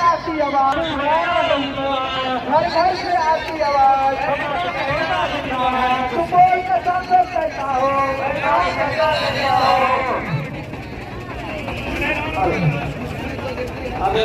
आती आवाज, घर घर से आती आवाज, तुम बोल के संतोष कैसा हो, आगे